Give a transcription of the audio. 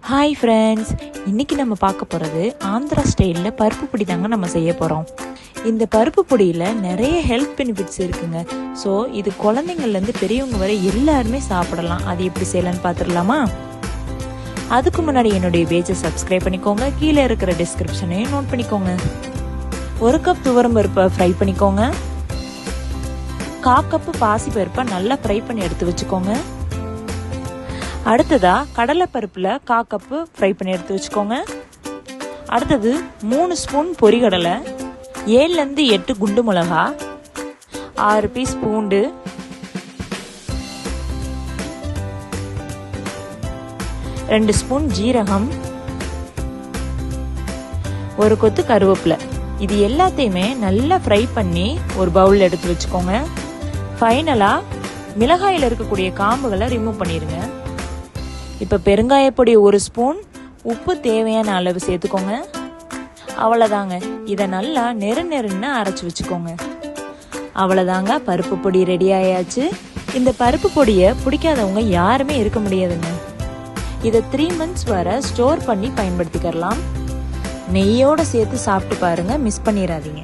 Hi friends, இன்றைக்கி நம்ம பார்க்க போகிறது ஆந்திரா ஸ்டைலில் பருப்பு பொடி தாங்க நம்ம செய்ய போகிறோம். இந்த பருப்பு பொடியில் நிறைய ஹெல்த் பெனிஃபிட்ஸ் இருக்குங்க. ஸோ இது குழந்தைங்கள்லேருந்து பெரியவங்க வரை எல்லாருமே சாப்பிடலாம். அது எப்படி செய்யலான்னு பார்த்துடலாமா? அதுக்கு முன்னாடி என்னுடைய பேஜை சப்ஸ்கிரைப் பண்ணிக்கோங்க. கீழே இருக்கிற டிஸ்கிரிப்ஷனையும் நோட் பண்ணிக்கோங்க. 1 கப் துவரம் பருப்பை ஃப்ரை பண்ணிக்கோங்க. 1/4 கப்பு பாசி பருப்பை நல்லா ஃப்ரை பண்ணி எடுத்து வச்சுக்கோங்க. அடுத்ததா கடலைப்பருப்பில் 1/4 கப்பு ஃப்ரை பண்ணி எடுத்து வச்சுக்கோங்க. அடுத்தது 3 ஸ்பூன் பொரிகடலை, 7லேருந்து 8 குண்டு மிளகா, 6 பீஸ் பூண்டு, 2 ஸ்பூன் ஜீரகம், 1 கொத்து கருவேப்பிலை. இது எல்லாத்தையுமே நல்லா ஃப்ரை பண்ணி ஒரு பவுல் எடுத்து வச்சுக்கோங்க. ஃபைனலாக மிளகாயில் இருக்கக்கூடிய காம்புகளை ரிமூவ் பண்ணிடுங்க. இப்போ பெருங்காயப்பொடி 1 ஸ்பூன், உப்பு தேவையான அளவு சேர்த்துக்கோங்க. அவ்வளோதாங்க. இதை நல்லா நெருன்னு அரைச்சி வச்சுக்கோங்க. அவ்வளோதாங்க, பருப்பு பொடி ரெடி ஆயாச்சு. இந்த பருப்பு பொடியை பிடிக்காதவங்க யாருமே இருக்க முடியாதுங்க. இதை 3 மந்த்ஸ் வரை ஸ்டோர் பண்ணி பயன்படுத்திக்கலாம். நெய்யோடு சேர்த்து சாப்பிட்டு பாருங்க, மிஸ் பண்ணிடாதீங்க.